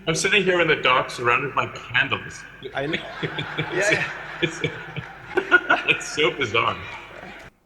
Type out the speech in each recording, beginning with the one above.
I'm sitting here in the dark surrounded by candles. I know. It's, Yeah, it's, it's so bizarre.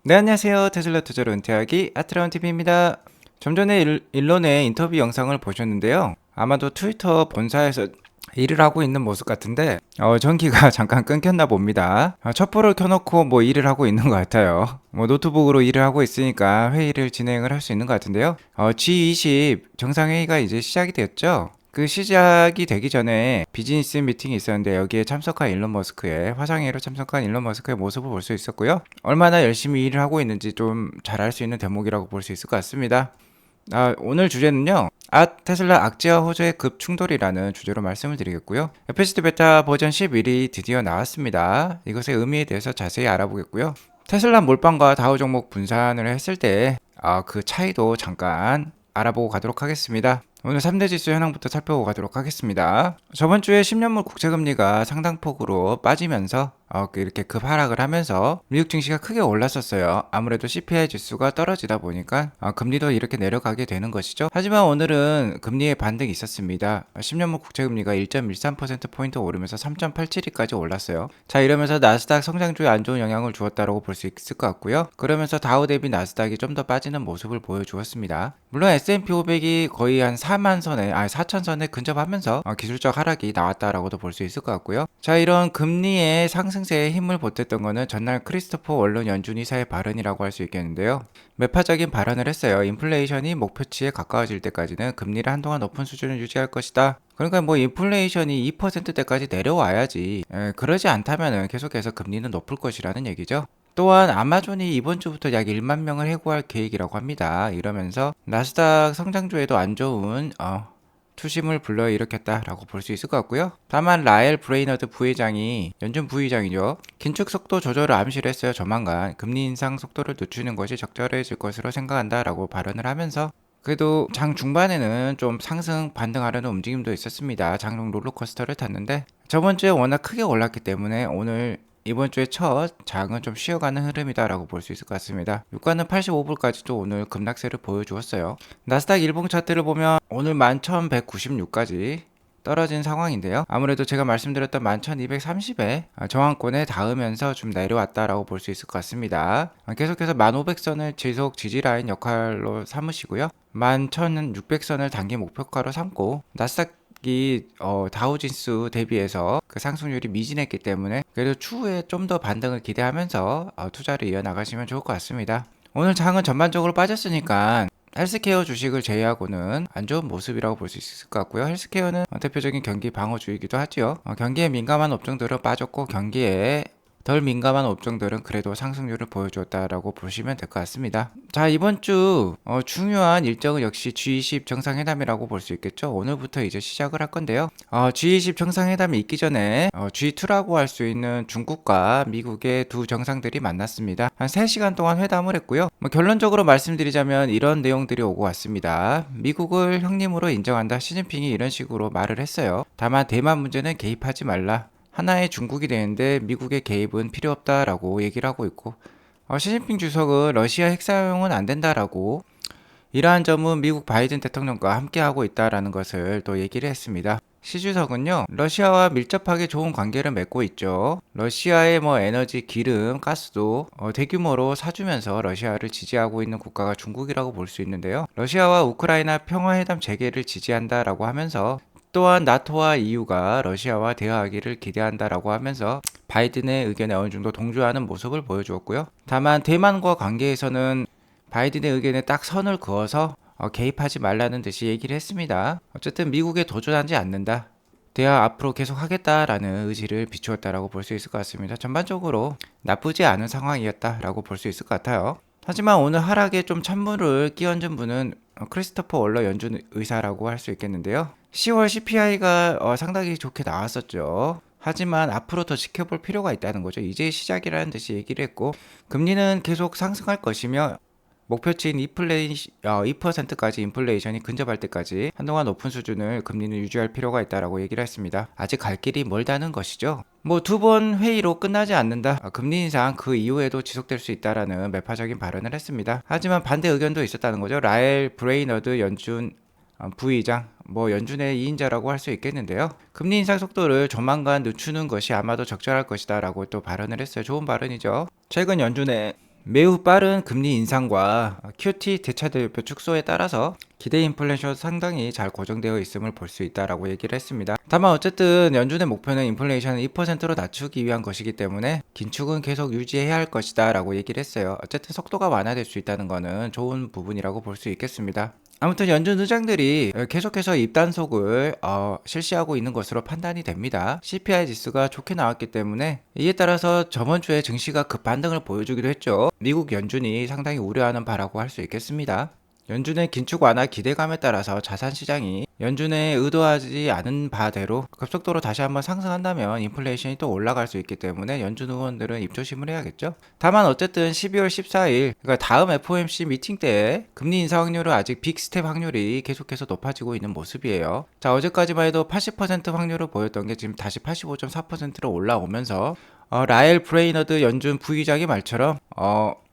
네, 안녕하세요. 테슬라 투자로 은퇴하기 아트라운TV입니다. 좀 전에 일론의 인터뷰 영상을 보셨는데요. 아마도 트위터 본사에서 일을 하고 있는 모습 같은데 전기가 잠깐 끊겼나 봅니다. 첩보를 켜놓고 뭐 일을 하고 있는 것 같아요. 뭐 노트북으로 일을 하고 있으니까 회의를 진행을 할 수 있는 것 같은데요. G20 정상회의가 이제 시작이 되었죠. 그 시작이 되기 전에 비즈니스 미팅이 있었는데 여기에 참석한 일론 머스크의 화상회의로 참석한 일론 머스크의 모습을 볼 수 있었고요. 얼마나 열심히 일을 하고 있는지 좀 잘 알 수 있는 대목이라고 볼 수 있을 것 같습니다. 오늘 주제는요. 테슬라 악재와 호재의 급충돌이라는 주제로 말씀을 드리겠고요. FSD 베타 버전 11이 드디어 나왔습니다. 이것의 의미에 대해서 자세히 알아보겠고요. 테슬라 몰빵과 다우 종목 분산을 했을 때 그 차이도 잠깐 알아보고 가도록 하겠습니다. 오늘 3대 지수 현황부터 살펴보고 가도록 하겠습니다. 저번 주에 10년물 국채금리가 상당폭으로 빠지면서 이렇게 급하락을 하면서 미국 증시가 크게 올랐었어요. 아무래도 CPI 지수가 떨어지다 보니까 금리도 이렇게 내려가게 되는 것이죠. 하지만 오늘은 금리의 반등이 있었습니다. 10년물 국채금리가 1.13%포인트 오르면서 3.872까지 올랐어요. 자, 이러면서 나스닥 성장주에 안 좋은 영향을 주었다고 볼 수 있을 것 같고요. 그러면서 다우 대비 나스닥이 좀 더 빠지는 모습을 보여주었습니다. 물론 S&P 500이 거의 한 4천선에 근접하면서 기술적 하락이 나왔다라고도 볼 수 있을 것 같고요. 자, 이런 금리의 상승세에 힘을 보탰던 거는 전날 크리스토퍼 월런 연준 이사의 발언이라고 할 수 있겠는데요. 매파적인 발언을 했어요. 인플레이션이 목표치에 가까워질 때까지는 금리를 한동안 높은 수준을 유지할 것이다. 그러니까 뭐 인플레이션이 2%대까지 내려와야지. 그러지 않다면은 계속해서 금리는 높을 것이라는 얘기죠. 또한 아마존이 이번 주부터 약 1만 명을 해고할 계획이라고 합니다. 이러면서 나스닥 성장주에도 안 좋은 투심을 불러일으켰다라고 볼 수 있을 것 같고요. 다만 라엘 브레이너드 부회장이 연준 부의장이죠. 긴축 속도 조절을 암시를 했어요. 조만간 금리 인상 속도를 늦추는 것이 적절해질 것으로 생각한다라고 발언을 하면서 그래도 장 중반에는 좀 상승 반등하려는 움직임도 있었습니다. 장중 롤러코스터를 탔는데 저번 주에 워낙 크게 올랐기 때문에 오늘 이번 주에 첫 장은 좀 쉬어가는 흐름이다라고 볼 수 있을 것 같습니다. 유가는 85불까지도 오늘 급락세를 보여주었어요. 나스닥 일봉 차트를 보면 오늘 11,196까지 떨어진 상황인데요. 아무래도 제가 말씀드렸던 11,230에 저항권에 닿으면서 좀 내려왔다라고 볼 수 있을 것 같습니다. 계속해서 1,500선을 지속 지지라인 역할로 삼으시고요. 11,600선을 단기 목표가로 삼고 나스닥 이 다우지수 대비해서 그 상승률이 미진했기 때문에 그래도 추후에 좀 더 반등을 기대하면서 투자를 이어나가시면 좋을 것 같습니다. 오늘 장은 전반적으로 빠졌으니까 헬스케어 주식을 제외하고는 안 좋은 모습이라고 볼 수 있을 것 같고요. 헬스케어는 대표적인 경기 방어주이기도 하죠. 경기에 민감한 업종들은 빠졌고 경기에 덜 민감한 업종들은 그래도 상승률을 보여주었다라고 보시면 될 것 같습니다. 자, 이번 주 중요한 일정은 역시 G20 정상회담이라고 볼 수 있겠죠. 오늘부터 이제 시작을 할 건데요. G20 정상회담이 있기 전에 G2라고 할 수 있는 중국과 미국의 두 정상들이 만났습니다. 한 3시간 동안 회담을 했고요. 결론적으로 말씀드리자면 이런 내용들이 오고 왔습니다. 미국을 형님으로 인정한다. 시진핑이 이런 식으로 말을 했어요. 다만 대만 문제는 개입하지 말라. 하나의 중국이 되는데 미국의 개입은 필요 없다라고 얘기를 하고 있고 시진핑 주석은 러시아 핵 사용은 안 된다라고 이러한 점은 미국 바이든 대통령과 함께 하고 있다라는 것을 또 얘기를 했습니다. 시 주석은요, 러시아와 밀접하게 좋은 관계를 맺고 있죠. 러시아의 에너지, 기름, 가스도 대규모로 사주면서 러시아를 지지하고 있는 국가가 중국이라고 볼 수 있는데요. 러시아와 우크라이나 평화회담 재개를 지지한다라고 하면서 또한 나토와 EU가 러시아와 대화하기를 기대한다라고 하면서 바이든의 의견에 어느 정도 동조하는 모습을 보여주었고요. 다만 대만과 관계에서는 바이든의 의견에 딱 선을 그어서 개입하지 말라는 듯이 얘기를 했습니다. 어쨌든 미국에 도전하지 않는다. 대화 앞으로 계속 하겠다라는 의지를 비추었다라고 볼 수 있을 것 같습니다. 전반적으로 나쁘지 않은 상황이었다라고 볼 수 있을 것 같아요. 하지만 오늘 하락에 좀 찬물을 끼얹은 분은 크리스토퍼 월러 연준 의사라고 할 수 있겠는데요. 10월 CPI가 상당히 좋게 나왔었죠. 하지만 앞으로 더 지켜볼 필요가 있다는 거죠. 이제 시작이라는 듯이 얘기를 했고 금리는 계속 상승할 것이며 목표치인 2%까지 인플레이션이 근접할 때까지 한동안 높은 수준을 금리는 유지할 필요가 있다라고 얘기를 했습니다. 아직 갈 길이 멀다는 것이죠. 두 번 회의로 끝나지 않는다. 금리 인상 그 이후에도 지속될 수 있다라는 매파적인 발언을 했습니다. 하지만 반대 의견도 있었다는 거죠. 라엘 브레이너드 연준 부의장, 연준의 2인자라고 할 수 있겠는데요. 금리 인상 속도를 조만간 늦추는 것이 아마도 적절할 것이다 라고 또 발언을 했어요. 좋은 발언이죠. 최근 연준의 매우 빠른 금리 인상과 QT 대차대표 축소에 따라서 기대 인플레이션 상당히 잘 고정되어 있음을 볼 수 있다라고 얘기를 했습니다. 다만 어쨌든 연준의 목표는 인플레이션을 2%로 낮추기 위한 것이기 때문에 긴축은 계속 유지해야 할 것이다 라고 얘기를 했어요. 어쨌든 속도가 완화될 수 있다는 것은 좋은 부분이라고 볼 수 있겠습니다. 아무튼 연준 의장들이 계속해서 입단속을 실시하고 있는 것으로 판단이 됩니다. CPI 지수가 좋게 나왔기 때문에 이에 따라서 저번 주에 증시가 급반등을 보여주기도 했죠. 미국 연준이 상당히 우려하는 바라고 할 수 있겠습니다. 연준의 긴축 완화 기대감에 따라서 자산시장이 연준의 의도하지 않은 바대로 급속도로 다시 한번 상승한다면 인플레이션이 또 올라갈 수 있기 때문에 연준 의원들은 입조심을 해야겠죠. 다만 어쨌든 12월 14일 그러니까 다음 FOMC 미팅 때 금리 인사 확률은 아직 빅스텝 확률이 계속해서 높아지고 있는 모습이에요. 자, 어제까지만 해도 80% 확률을 보였던 게 지금 다시 85.4%로 올라오면서 라엘 브레이너드 연준 부의장의 말처럼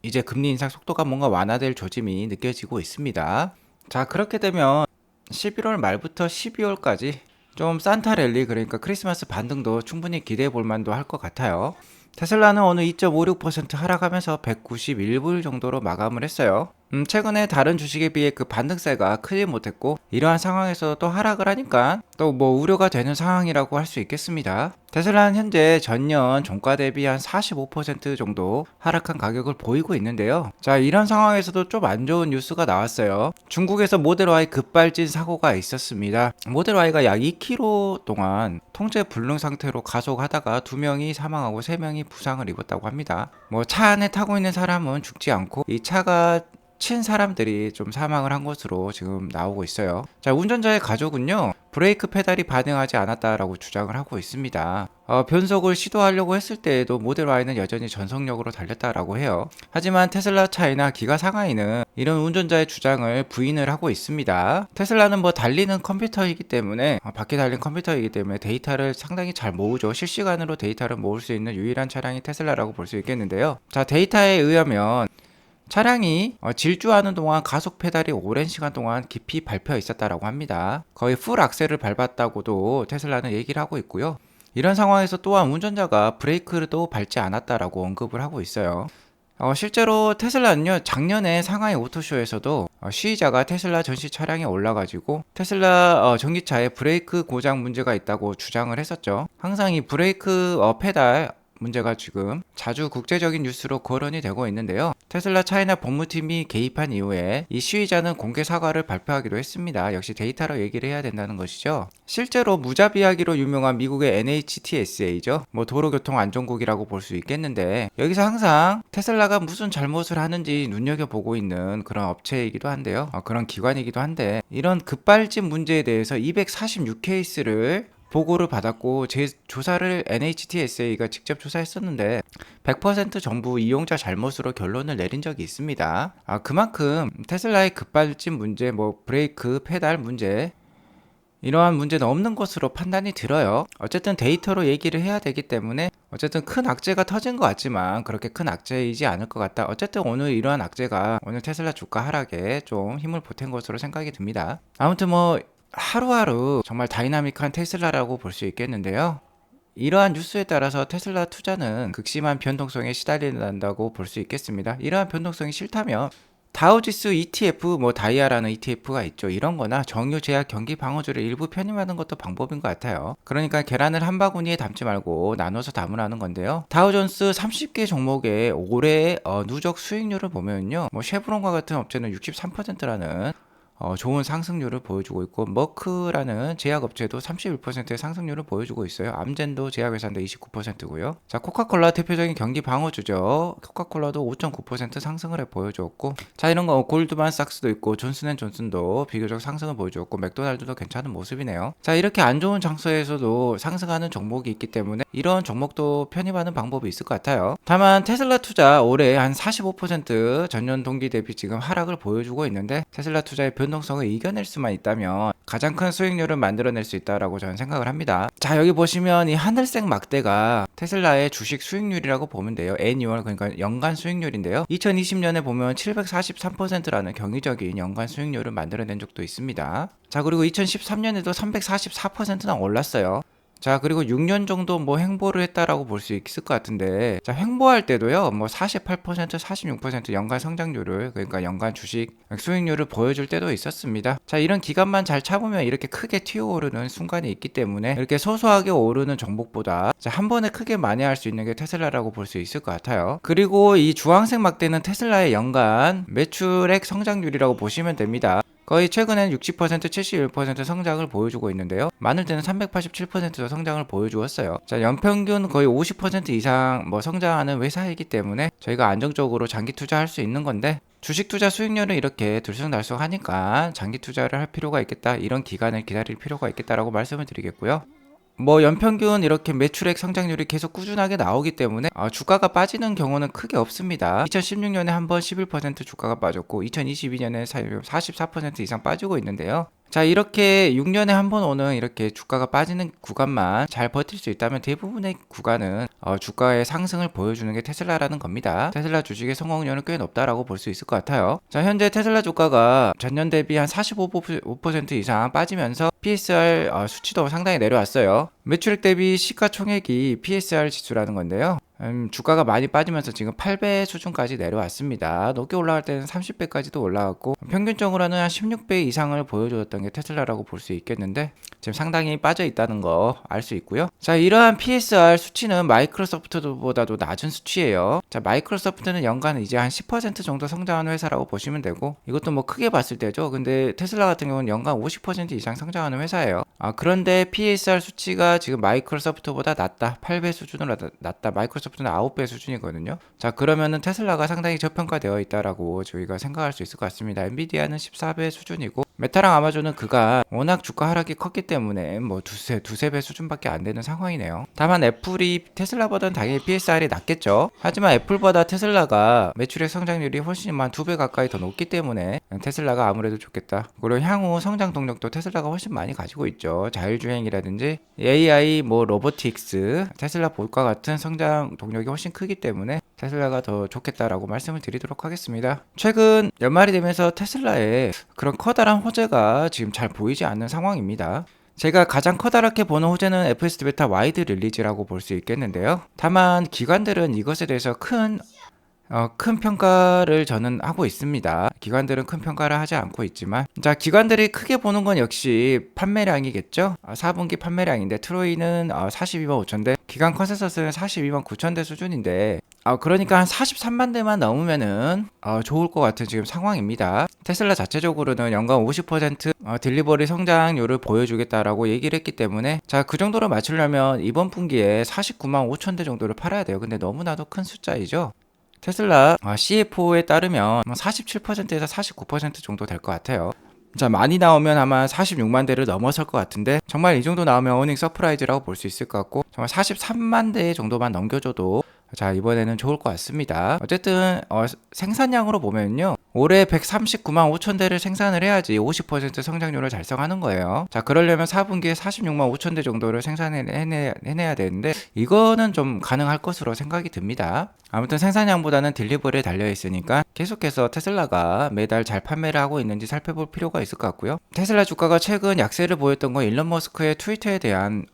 이제 금리 인상 속도가 뭔가 완화될 조짐이 느껴지고 있습니다. 자, 그렇게 되면 11월 말부터 12월까지 좀 산타 랠리, 그러니까 크리스마스 반등도 충분히 기대해 볼 만도 할 것 같아요. 테슬라는 오늘 2.56% 하락하면서 191불 정도로 마감을 했어요. 최근에 다른 주식에 비해 그 반등세가 크지 못했고 이러한 상황에서 또 하락을 하니까 또 우려가 되는 상황이라고 할 수 있겠습니다. 테슬라는 현재 전년 종가 대비 한 45% 정도 하락한 가격을 보이고 있는데요. 자, 이런 상황에서도 좀 안 좋은 뉴스가 나왔어요. 중국에서 모델 Y 급발진 사고가 있었습니다. 모델 Y가 약 2km 동안 통제 불능 상태로 가속하다가 2명이 사망하고 3명이 부상을 입었다고 합니다. 차 안에 타고 있는 사람은 죽지 않고 이 차가 친 사람들이 좀 사망을 한 것으로 지금 나오고 있어요. 자, 운전자의 가족은요, 브레이크 페달이 반응하지 않았다라고 주장을 하고 있습니다. 변속을 시도하려고 했을 때에도 모델 Y는 여전히 전속력으로 달렸다라고 해요. 하지만 테슬라 차이나 기가 상하이는 이런 운전자의 주장을 부인을 하고 있습니다. 테슬라는 달리는 컴퓨터이기 때문에 바퀴 달린 컴퓨터이기 때문에 데이터를 상당히 잘 모으죠. 실시간으로 데이터를 모을 수 있는 유일한 차량이 테슬라라고 볼 수 있겠는데요. 자, 데이터에 의하면 차량이 질주하는 동안 가속 페달이 오랜 시간 동안 깊이 밟혀 있었다라고 합니다. 거의 풀 악셀을 밟았다고도 테슬라는 얘기를 하고 있고요. 이런 상황에서 또한 운전자가 브레이크도 밟지 않았다라고 언급을 하고 있어요. 실제로 테슬라는요, 작년에 상하이 오토쇼에서도 시위자가 테슬라 전시 차량에 올라가지고 테슬라 전기차에 브레이크 고장 문제가 있다고 주장을 했었죠. 항상 이 브레이크 페달 문제가 지금 자주 국제적인 뉴스로 거론이 되고 있는데요. 테슬라 차이나 법무팀이 개입한 이후에 이 시위자는 공개 사과를 발표하기도 했습니다. 역시 데이터로 얘기를 해야 된다는 것이죠. 실제로 무자비하기로 유명한 미국의 NHTSA죠. 도로교통안전국이라고 볼 수 있겠는데 여기서 항상 테슬라가 무슨 잘못을 하는지 눈여겨보고 있는 그런 업체이기도 한데요. 그런 기관이기도 한데 이런 급발진 문제에 대해서 246케이스를 보고를 받았고 제 조사를 NHTSA가 직접 조사했었는데 100% 전부 이용자 잘못으로 결론을 내린 적이 있습니다. 그만큼 테슬라의 급발진 문제, 브레이크, 페달 문제 이러한 문제는 없는 것으로 판단이 들어요. 어쨌든 데이터로 얘기를 해야 되기 때문에 어쨌든 큰 악재가 터진 것 같지만 그렇게 큰 악재이지 않을 것 같다. 어쨌든 오늘 이러한 악재가 오늘 테슬라 주가 하락에 좀 힘을 보탠 것으로 생각이 듭니다. 아무튼 하루하루 정말 다이나믹한 테슬라라고 볼 수 있겠는데요. 이러한 뉴스에 따라서 테슬라 투자는 극심한 변동성에 시달린다고 볼 수 있겠습니다. 이러한 변동성이 싫다면 다우지수 ETF, 다이아라는 ETF가 있죠. 이런 거나 정유 제약 경기 방어주를 일부 편입하는 것도 방법인 것 같아요. 그러니까 계란을 한 바구니에 담지 말고 나눠서 담으라는 건데요. 다우존스 30개 종목의 올해 누적 수익률을 보면요. 쉐브론과 같은 업체는 63%라는 좋은 상승률을 보여주고 있고 머크라는 제약업체도 31%의 상승률을 보여주고 있어요. 암젠도 제약회사인데 29%고요. 자, 코카콜라 대표적인 경기 방어주죠. 코카콜라도 5.9% 상승을 보여주었고, 자, 이런 거 골드만삭스도 있고 존슨앤존슨도 비교적 상승을 보여주었고 맥도날드도 괜찮은 모습이네요. 자, 이렇게 안 좋은 장소에서도 상승하는 종목이 있기 때문에 이런 종목도 편입하는 방법이 있을 것 같아요. 다만 테슬라 투자 올해 한 45% 전년 동기 대비 지금 하락을 보여주고 있는데 테슬라 투자의 변동성을 이겨낼 수만 있다면 가장 큰 수익률을 만들어낼 수 있다라고 저는 생각을 합니다. 자, 여기 보시면 이 하늘색 막대가 테슬라의 주식 수익률이라고 보면 돼요. 애니얼, 그러니까 연간 수익률인데요. 2020년에 보면 743%라는 경이적인 연간 수익률을 만들어낸 적도 있습니다. 자, 그리고 2013년에도 344%나 올랐어요. 자, 그리고 6년 정도 뭐 횡보를 했다라고 볼 수 있을 것 같은데, 자, 횡보할 때도요, 뭐 48%, 46% 연간 성장률을, 그러니까 연간 주식 수익률을 보여줄 때도 있었습니다. 자, 이런 기간만 잘 참으면 이렇게 크게 튀어오르는 순간이 있기 때문에 이렇게 소소하게 오르는 종목보다 자, 한 번에 크게 만회할 수 있는 게 테슬라라고 볼 수 있을 것 같아요. 그리고 이 주황색 막대는 테슬라의 연간 매출액 성장률이라고 보시면 됩니다. 거의 최근엔 60%, 71% 성장을 보여주고 있는데요. 많을 때는 387% 성장을 보여주었어요. 자, 연평균 거의 50% 이상 뭐 성장하는 회사이기 때문에 저희가 안정적으로 장기 투자할 수 있는 건데, 주식 투자 수익률은 이렇게 들쑥날쑥 하니까 장기 투자를 할 필요가 있겠다, 이런 기간을 기다릴 필요가 있겠다라고 말씀을 드리겠고요. 뭐 연평균 이렇게 매출액 성장률이 계속 꾸준하게 나오기 때문에 주가가 빠지는 경우는 크게 없습니다. 2016년에 한번 11% 주가가 빠졌고 2022년에 44% 이상 빠지고 있는데요. 자, 이렇게 6년에 한 번 오는 이렇게 주가가 빠지는 구간만 잘 버틸 수 있다면 대부분의 구간은 주가의 상승을 보여주는 게 테슬라라는 겁니다. 테슬라 주식의 성공률은 꽤 높다라고 볼 수 있을 것 같아요. 자, 현재 테슬라 주가가 전년 대비 한 45% 이상 빠지면서 PSR 수치도 상당히 내려왔어요. 매출액 대비 시가총액이 PSR 지수라는 건데요. 주가가 많이 빠지면서 지금 8배 수준까지 내려왔습니다. 높게 올라갈 때는 30배까지도 올라갔고 평균적으로는 한 16배 이상을 보여줬던 게 테슬라라고 볼 수 있겠는데, 지금 상당히 빠져 있다는 거 알 수 있고요. 자, 이러한 PSR 수치는 마이크로소프트보다도 낮은 수치예요. 자, 마이크로소프트는 연간 이제 한 10% 정도 성장하는 회사라고 보시면 되고, 이것도 뭐 크게 봤을 때죠. 근데 테슬라 같은 경우는 연간 50% 이상 성장하는 회사예요. 그런데 PSR 수치가 지금 마이크로소프트보다 낮다. 8배 수준으로 낮다. 마이크로소프트는 9배 수준이거든요. 자, 그러면은 테슬라가 상당히 저평가되어 있다라고 저희가 생각할 수 있을 것 같습니다. 엔비디아는 14배 수준이고, 메타랑 아마존은 그간 워낙 주가 하락이 컸기 때문에 뭐 두세 배 수준밖에 안 되는 상황이네요. 다만 애플이 테슬라보다는 당연히 PSR이 낮겠죠. 하지만 애플보다 테슬라가 매출액 성장률이 훨씬 한 2배 가까이 더 높기 때문에 테슬라가 아무래도 좋겠다. 그리고 향후 성장 동력도 테슬라가 훨씬 많이 가지고 있죠. 자율주행이라든지 AI, 뭐 로보틱스, 테슬라 볼과 같은 성장 동력이 훨씬 크기 때문에 테슬라가 더 좋겠다라고 말씀을 드리도록 하겠습니다. 최근 연말이 되면서 테슬라의 그런 커다란 호재가 지금 잘 보이지 않는 상황입니다. 제가 가장 커다랗게 보는 호재는 FSD 베타 와이드 릴리즈라고 볼 수 있겠는데요. 다만 기관들은 이것에 대해서 큰 평가를 저는 하고 있습니다. 기관들은 큰 평가를 하지 않고 있지만, 자, 기관들이 크게 보는 건 역시 판매량이겠죠. 4분기 판매량인데 트로이는 42만 5천대, 기관 컨센서스는 42만 9천대 수준인데, 그러니까 한 43만 대만 넘으면은 좋을 것 같은 지금 상황입니다. 테슬라 자체적으로는 연간 50% 딜리버리 성장률을 보여주겠다라고 얘기를 했기 때문에, 자, 그 정도로 맞추려면 이번 분기에 49만 5천 대 정도를 팔아야 돼요. 근데 너무나도 큰 숫자이죠. 테슬라 CFO에 따르면 47%에서 49% 정도 될 것 같아요. 자, 많이 나오면 아마 46만 대를 넘어설 것 같은데, 정말 이 정도 나오면 어닝 서프라이즈라고 볼 수 있을 것 같고, 정말 43만 대 정도만 넘겨줘도 자, 이번에는 좋을 것 같습니다. 어쨌든 생산량으로 보면요, 올해 139만 5천 대를 생산을 해야지 50% 성장률을 달성하는 거예요. 자, 그러려면 4분기에 46만 5천 대 정도를 생산해내야 되는데, 이거는 좀 가능할 것으로 생각이 듭니다. 아무튼 생산량보다는 딜리버리에 달려있으니까 계속해서 테슬라가 매달 잘 판매를 하고 있는지 살펴볼 필요가 있을 것 같고요. 테슬라 주가가 최근 약세를 보였던 건 일론 머스크의 트위터에 대한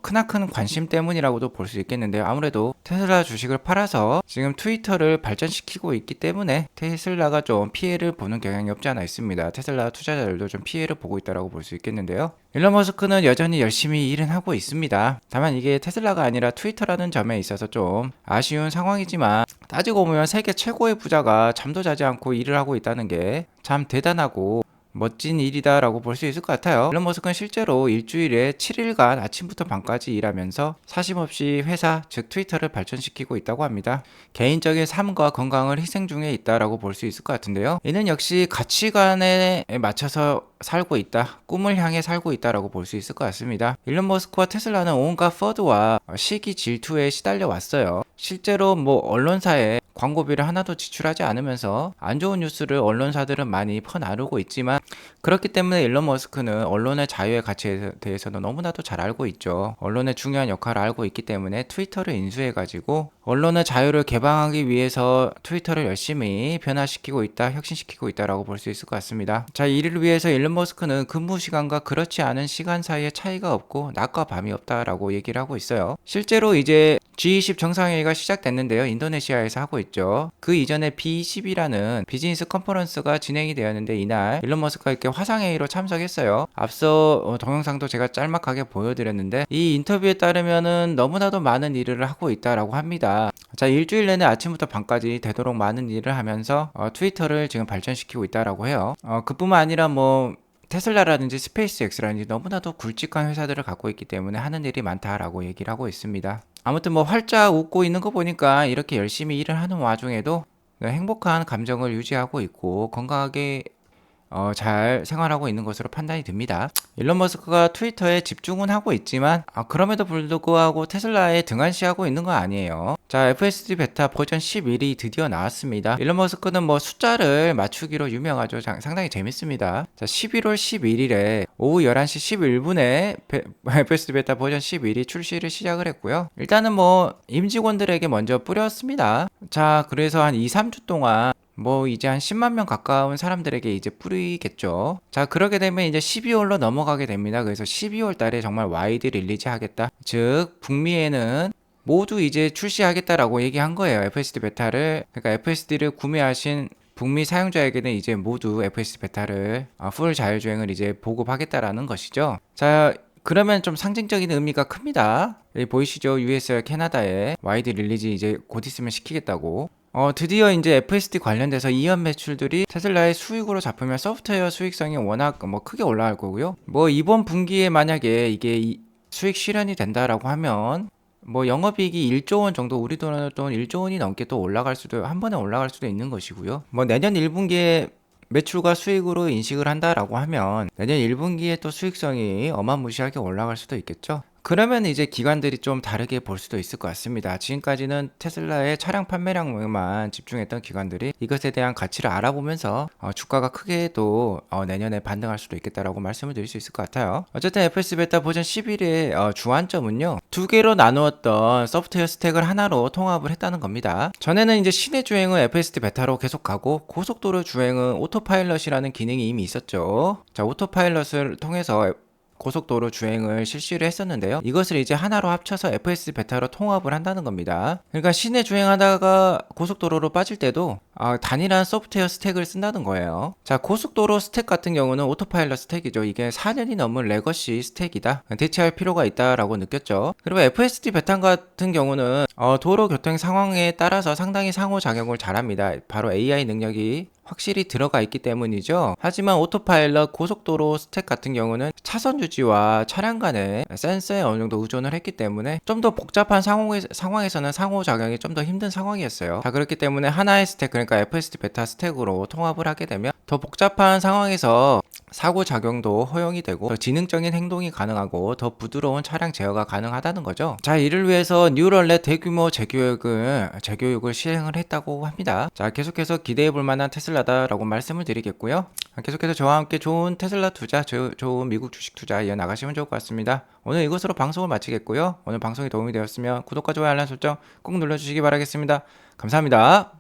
크나큰 관심 때문이라고도 볼 수 있겠는데요. 아무래도 테슬라 주식을 팔아서 지금 트위터를 발전시키고 있기 때문에 테슬라가 좀 피해를 보는 경향이 없지 않아 있습니다. 테슬라 투자자들도 좀 피해를 보고 있다고 볼 수 있겠는데요. 일론 머스크는 여전히 열심히 일은 하고 있습니다. 다만 이게 테슬라가 아니라 트위터라는 점에 있어서 좀 아쉬운 상황이지만, 따지고 보면 세계 최고의 부자가 잠도 자지 않고 일을 하고 있다는 게 참 대단하고 멋진 일이다라고 볼 수 있을 것 같아요. 일론 머스크는 실제로 일주일에 7일간 아침부터 밤까지 일하면서 사심없이 회사, 즉 트위터를 발전시키고 있다고 합니다. 개인적인 삶과 건강을 희생 중에 있다라고 볼 수 있을 것 같은데요. 이는 역시 가치관에 맞춰서 살고 있다, 꿈을 향해 살고 있다라고 볼 수 있을 것 같습니다. 일론 머스크와 테슬라는 온갖 퍼드와 시기 질투에 시달려 왔어요. 실제로 언론사에 광고비를 하나도 지출하지 않으면서 안 좋은 뉴스를 언론사들은 많이 퍼나르고 있지만, 그렇기 때문에 일론 머스크는 언론의 자유의 가치에 대해서는 너무나도 잘 알고 있죠. 언론의 중요한 역할을 알고 있기 때문에 트위터를 인수해가지고 언론의 자유를 개방하기 위해서 트위터를 열심히 변화시키고 있다, 혁신시키고 있다라고 볼 수 있을 것 같습니다. 자, 이를 위해서 일론 머스크는 근무 시간과 그렇지 않은 시간 사이에 차이가 없고 낮과 밤이 없다라고 얘기를 하고 있어요. 실제로 이제 G20 정상회의가 시작됐는데요. 인도네시아에서 하고 있죠. 그 이전에 B20이라는 비즈니스 컨퍼런스가 진행이 되었는데 이날 일론 머스크가 이렇게 화상회의로 참석했어요. 앞서 동영상도 제가 짤막하게 보여드렸는데 이 인터뷰에 따르면은 너무나도 많은 일을 하고 있다라고 합니다. 자, 일주일 내내 아침부터 밤까지 되도록 많은 일을 하면서 트위터를 지금 발전시키고 있다라고 해요. 그뿐만 아니라 뭐 테슬라라든지 스페이스X라든지 너무나도 굵직한 회사들을 갖고 있기 때문에 하는 일이 많다라고 얘기를 하고 있습니다. 아무튼 뭐 활짝 웃고 있는 거 보니까 이렇게 열심히 일을 하는 와중에도 행복한 감정을 유지하고 있고 건강하게 잘 생활하고 있는 것으로 판단이 듭니다. 일론 머스크가 트위터에 집중은 하고 있지만 그럼에도 불구하고 테슬라에 등한시하고 있는 건 아니에요. 자, FSD 베타 버전 11이 드디어 나왔습니다. 일론 머스크는 뭐 숫자를 맞추기로 유명하죠. 상당히 재밌습니다. 자, 11월 11일에 오후 11시 11분에 FSD 베타 버전 11이 출시를 시작을 했고요. 일단은 뭐 임직원들에게 먼저 뿌렸습니다. 자, 그래서 한 2, 3주 동안 뭐 이제 한 10만 명 가까운 사람들에게 이제 뿌리겠죠. 자, 그러게 되면 이제 12월로 넘어가게 됩니다. 그래서 12월 달에 정말 와이드 릴리즈 하겠다. 즉 북미에는 모두 이제 출시하겠다라고 얘기한 거예요. FSD 베타를. 그러니까 FSD를 구매하신 북미 사용자에게는 이제 모두 FSD 베타를 풀 자율주행을 이제 보급하겠다라는 것이죠. 자, 그러면 좀 상징적인 의미가 큽니다. 여기 보이시죠? US와 캐나다에 와이드 릴리즈 이제 곧 있으면 시키겠다고. 드디어 이제 FSD 관련돼서 이연 매출들이 테슬라의 수익으로 잡히면 소프트웨어 수익성이 워낙 뭐 크게 올라갈 거고요. 뭐 이번 분기에 만약에 이게 수익 실현이 된다라고 하면 뭐 영업이익이 1조 원 정도 우리 돈으로 또 1조 원이 넘게 또 올라갈 수도 한 번에 올라갈 수도 있는 것이고요. 뭐 내년 1분기에 매출과 수익으로 인식을 한다라고 하면 내년 1분기에 또 수익성이 어마무시하게 올라갈 수도 있겠죠. 그러면 이제 기관들이 좀 다르게 볼 수도 있을 것 같습니다. 지금까지는 테슬라의 차량 판매량만 집중했던 기관들이 이것에 대한 가치를 알아보면서 주가가 크게 또 내년에 반등할 수도 있겠다라고 말씀을 드릴 수 있을 것 같아요. 어쨌든 FS 베타 버전 11의 주안점은요, 두 개로 나누었던 소프트웨어 스택을 하나로 통합을 했다는 겁니다. 전에는 이제 시내 주행은 FSD 베타로 계속 가고 고속도로 주행은 오토파일럿이라는 기능이 이미 있었죠. 자, 오토파일럿을 통해서 고속도로 주행을 실시를 했었는데요. 이것을 이제 하나로 합쳐서 FSD 베타로 통합을 한다는 겁니다. 그러니까 시내 주행하다가 고속도로로 빠질 때도 단일한 소프트웨어 스택을 쓴다는 거예요. 자, 고속도로 스택 같은 경우는 오토파일럿 스택이죠. 이게 4년이 넘은 레거시 스택이다. 대체할 필요가 있다라고 느꼈죠. 그리고 FSD 베타 같은 경우는 도로 교통 상황에 따라서 상당히 상호작용을 잘합니다. 바로 AI 능력이 확실히 들어가 있기 때문이죠. 하지만 오토파일럿 고속도로 스택 같은 경우는 차선 유지와 차량 간의 센서에 어느 정도 의존을 했기 때문에 좀 더 복잡한 상황에서는 상호작용이 좀 더 힘든 상황이었어요. 자, 그렇기 때문에 하나의 스택, 그러니까 FSD 베타 스택으로 통합을 하게 되면 더 복잡한 상황에서 사고작용도 허용이 되고 더 지능적인 행동이 가능하고 더 부드러운 차량 제어가 가능하다는 거죠. 자, 이를 위해서 뉴럴넷 대규모 재교육을 시행을 했다고 합니다. 자, 계속해서 기대해 볼 만한 테슬라다라고 말씀을 드리겠고요. 계속해서 저와 함께 좋은 테슬라 투자, 좋은 미국 주식 투자 이어나가시면 좋을 것 같습니다. 오늘 이것으로 방송을 마치겠고요. 오늘 방송이 도움이 되었으면 구독과 좋아요 알람 설정 꼭 눌러주시기 바라겠습니다. 감사합니다.